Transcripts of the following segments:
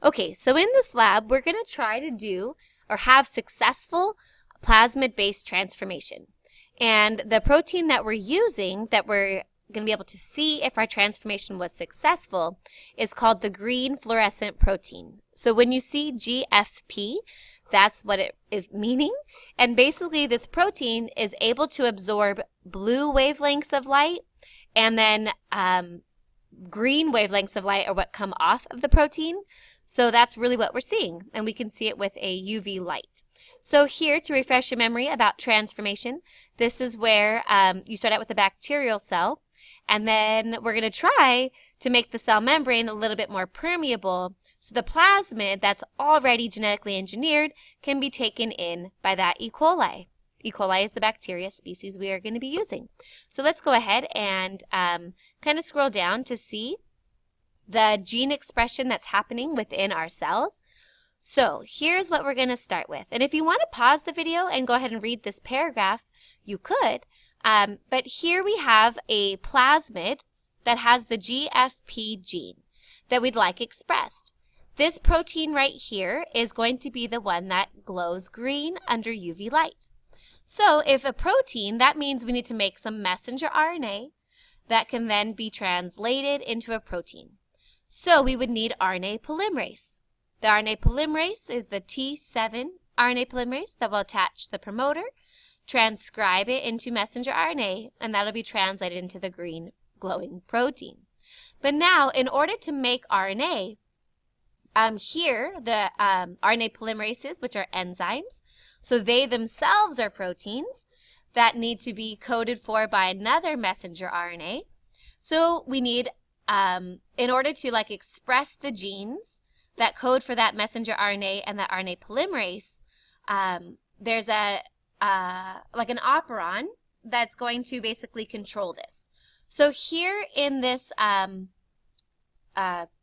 Okay, so in this lab, we're going to try to do or have successful plasmid-based transformation. And the protein that we're using, that we're going to be able to see if our transformation was successful, is called the green fluorescent protein. So when you see GFP, that's what it is meaning. And basically, this protein is able to absorb blue wavelengths of light, and then green wavelengths of light are what come off of the protein. So that's really what we're seeing, and we can see it with a UV light. So here, to refresh your memory about transformation, this is where you start out with a bacterial cell, and then we're going to try to make the cell membrane a little bit more permeable so the plasmid that's already genetically engineered can be taken in by that E. coli. E. coli is the bacteria species we are going to be using. So let's go ahead and kind of scroll down to see the gene expression that's happening within our cells. So here's what we're going to start with. And if you want to pause the video and go ahead and read this paragraph, you could. But here we have a plasmid that has the GFP gene that we'd like expressed. This protein right here is going to be the one that glows green under UV light. So if a protein, that means we need to make some messenger RNA that can then be translated into a protein. So we would need RNA polymerase. The RNA polymerase is the T7 RNA polymerase that will attach the promoter, transcribe it into messenger RNA, and that'll be translated into the green glowing protein. But now, in order to make RNA, here the RNA polymerases, which are enzymes, so they themselves are proteins that need to be coded for by another messenger RNA. So we need, in order to express the genes that code for that messenger RNA and that RNA polymerase, there's an operon that's going to basically control this. So here in this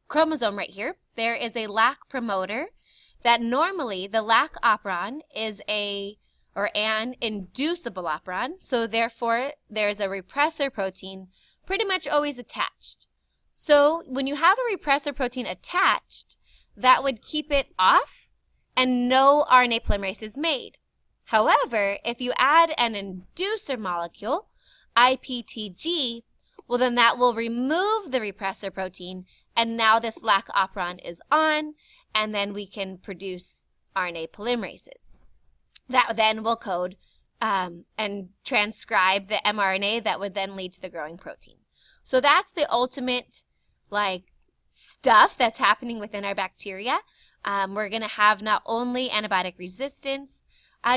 chromosome right here, there is a lac promoter that normally the lac operon is an inducible operon, so therefore there's a repressor protein pretty much always attached. So when you have a repressor protein attached, that would keep it off and no RNA polymerase is made. However, if you add an inducer molecule, IPTG, well then that will remove the repressor protein, and now this lac operon is on, and then we can produce RNA polymerases. That then will code and transcribe the mRNA that would then lead to the growing protein. So that's the ultimate stuff that's happening within our bacteria. We're going to have not only antibiotic resistance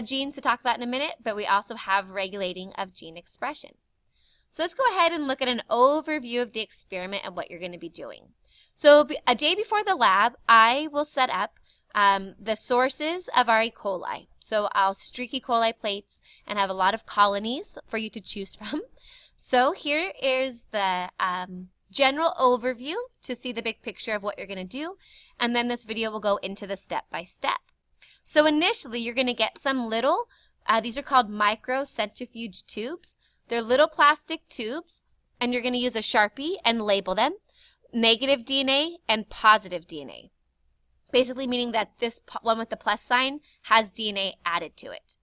genes to talk about in a minute, but we also have regulating of gene expression. So let's go ahead and look at an overview of the experiment and what you're going to be doing. So a day before the lab, I will set up the sources of our E. coli. So I'll streak E. coli plates and have a lot of colonies for you to choose from. So here is the general overview to see the big picture of what you're going to do, and then this video will go into the step-by-step. So initially, you're going to get some little, these are called micro-centrifuge tubes. They're little plastic tubes, and you're going to use a Sharpie and label them negative DNA and positive DNA. Basically meaning that this one with the plus sign has DNA added to it.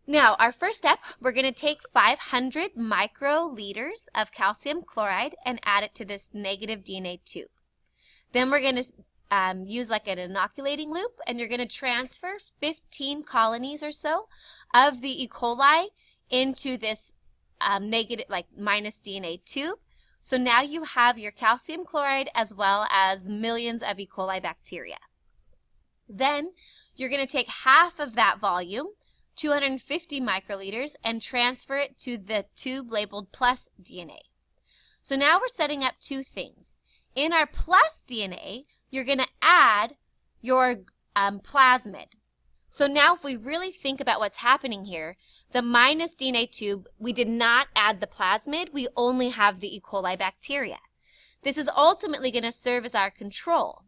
Now, our first step, we're going to take 500 microliters of calcium chloride and add it to this negative DNA tube. Then we're going to use an inoculating loop, and you're going to transfer 15 colonies or so of the E. coli into this minus DNA tube. So now you have your calcium chloride as well as millions of E. coli bacteria. Then you're going to take half of that volume, 250 microliters, and transfer it to the tube labeled plus DNA. So now we're setting up two things. In our plus DNA, you're going to add your plasmid. So now if we really think about what's happening here, the minus DNA tube, we did not add the plasmid, we only have the E. coli bacteria. This is ultimately going to serve as our control.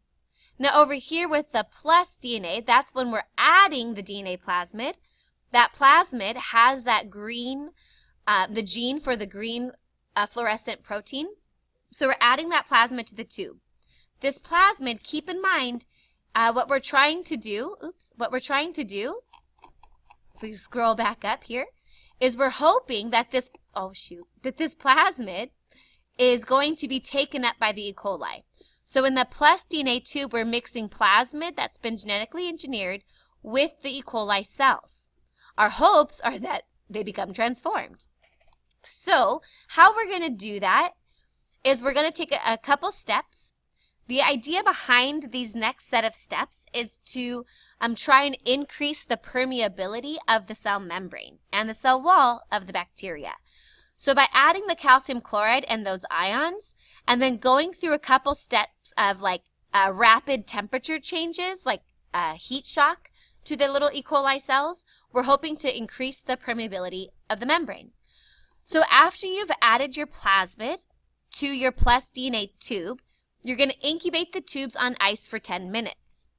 Now over here with the plus DNA, that's when we're adding the DNA plasmid. That plasmid has that green, the gene for the green fluorescent protein. So we're adding that plasmid to the tube. This plasmid, keep in mind, what we're trying to do, if we scroll back up here, is we're hoping that this plasmid is going to be taken up by the E. coli. So in the plus DNA tube, we're mixing plasmid that's been genetically engineered with the E. coli cells. Our hopes are that they become transformed. So how we're going to do that is we're going to take a couple steps. The idea behind these next set of steps is to try and increase the permeability of the cell membrane and the cell wall of the bacteria. So by adding the calcium chloride and those ions, and then going through a couple steps of like rapid temperature changes, like heat shock to the little E. coli cells, we're hoping to increase the permeability of the membrane. So after you've added your plasmid to your plus DNA tube, you're going to incubate the tubes on ice for 10 minutes.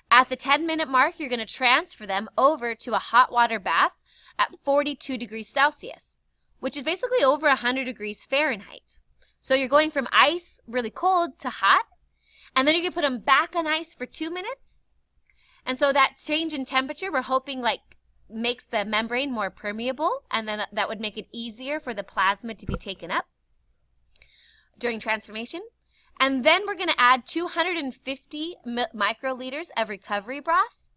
At the 10-minute mark, you're going to transfer them over to a hot water bath at 42 degrees Celsius, which is basically over 100 degrees Fahrenheit. So you're going from ice, really cold, to hot, and then you can put them back on ice for 2 minutes. And so that change in temperature, we're hoping makes the membrane more permeable, and then that would make it easier for the plasmid to be taken up during transformation. And then we're going to add 250 microliters of recovery broth.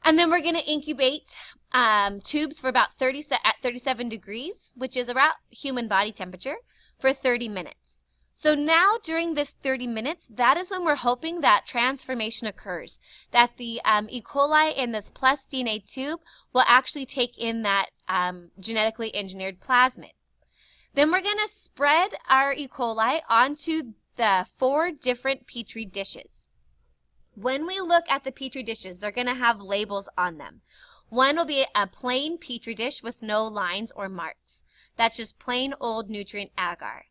And then we're going to incubate tubes for about 37 degrees, which is about human body temperature, for 30 minutes. So now during this 30 minutes, that is when we're hoping that transformation occurs, that the E. coli in this plus DNA tube will actually take in that genetically engineered plasmid. Then we're going to spread our E. coli onto the 4 different Petri dishes. When we look at the Petri dishes, they're going to have labels on them. One will be a plain Petri dish with no lines or marks. That's just plain old nutrient agar.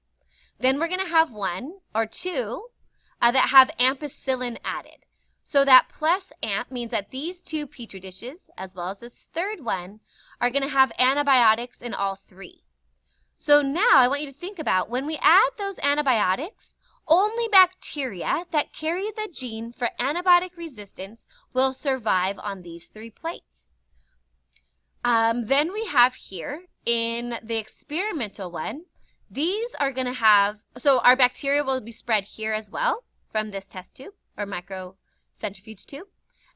Then we're going to have 1 or 2 that have ampicillin added. So that plus amp means that these 2 Petri dishes, as well as this third one, are going to have antibiotics in all 3. So now I want you to think about when we add those antibiotics, only bacteria that carry the gene for antibiotic resistance will survive on these 3 plates. Then we have here in the experimental one, these are going to have, so our bacteria will be spread here as well from this test tube or microcentrifuge tube.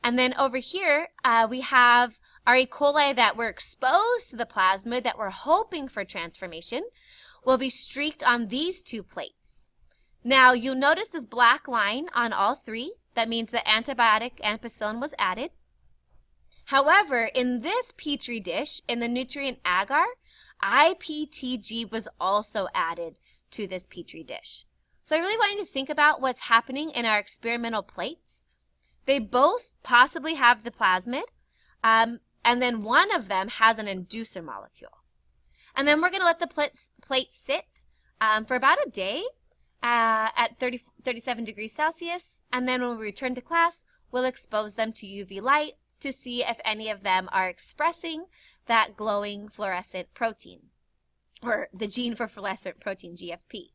And then over here, we have our E. coli that were exposed to the plasmid that we're hoping for transformation will be streaked on these 2 plates. Now, you'll notice this black line on all 3. That means the antibiotic ampicillin was added. However, in this Petri dish, in the nutrient agar, IPTG was also added to this Petri dish. So I really want you to think about what's happening in our experimental plates. They both possibly have the plasmid, and then one of them has an inducer molecule. And then we're going to let the plate sit for about a day at 37 degrees Celsius, and then when we return to class, we'll expose them to UV light to see if any of them are expressing that glowing fluorescent protein, or the gene for fluorescent protein, GFP.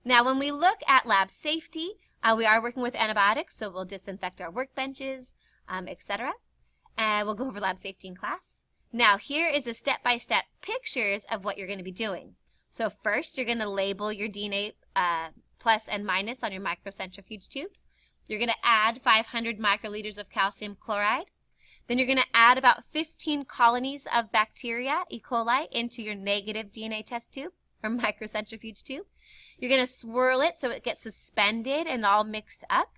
Now, when we look at lab safety, we are working with antibiotics, so we'll disinfect our workbenches, etc. And we'll go over lab safety in class. Now, here is a step-by-step pictures of what you're going to be doing. So first, you're going to label your DNA plus and minus on your microcentrifuge tubes. You're going to add 500 microliters of calcium chloride. Then you're going to add about 15 colonies of bacteria, E. coli, into your negative DNA test tube or microcentrifuge tube. You're going to swirl it so it gets suspended and all mixed up.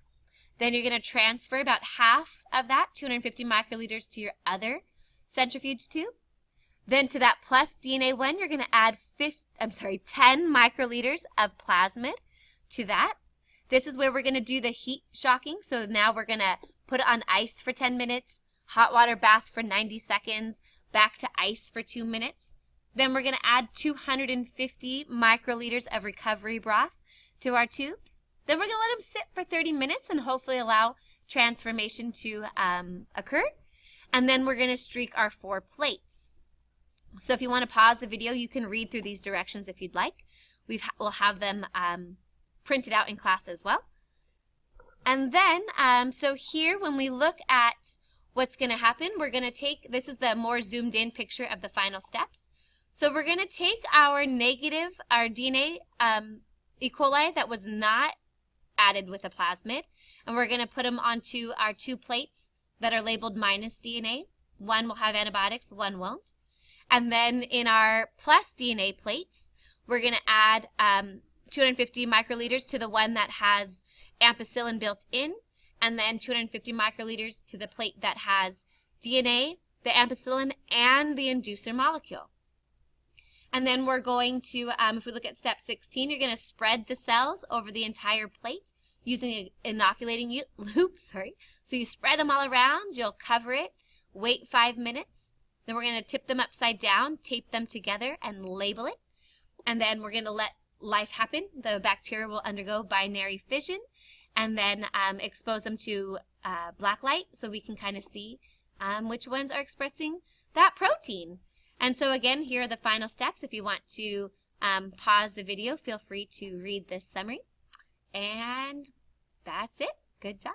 Then you're going to transfer about half of that, 250 microliters, to your other centrifuge tube. Then to that plus DNA one, you're going to add 10 microliters of plasmid to that. This is where we're going to do the heat shocking. So now we're going to put it on ice for 10 minutes, hot water bath for 90 seconds, back to ice for 2 minutes. Then we're going to add 250 microliters of recovery broth to our tubes. Then we're going to let them sit for 30 minutes and hopefully allow transformation to occur. And then we're going to streak our 4 plates. So if you want to pause the video, you can read through these directions if you'd like. We'll have them printed out in class as well. And then, so here when we look at what's going to happen, we're going to take, this is the more zoomed in picture of the final steps. So we're going to take our negative, our DNA E. coli that was not added with a plasmid, and we're going to put them onto our 2 plates that are labeled minus DNA. One will have antibiotics, one won't. And then in our plus DNA plates, we're going to add 250 microliters to the one that has ampicillin built in, and then 250 microliters to the plate that has DNA, the ampicillin, and the inducer molecule. And then we're going to, if we look at step 16, you're going to spread the cells over the entire plate using an inoculating loop. So you spread them all around, you'll cover it, wait 5 minutes. Then we're going to tip them upside down, tape them together, and label it. And then we're going to let life happen. The bacteria will undergo binary fission, and then expose them to black light so we can kind of see which ones are expressing that protein. And so again, here are the final steps. If you want to pause the video, feel free to read this summary. And that's it. Good job.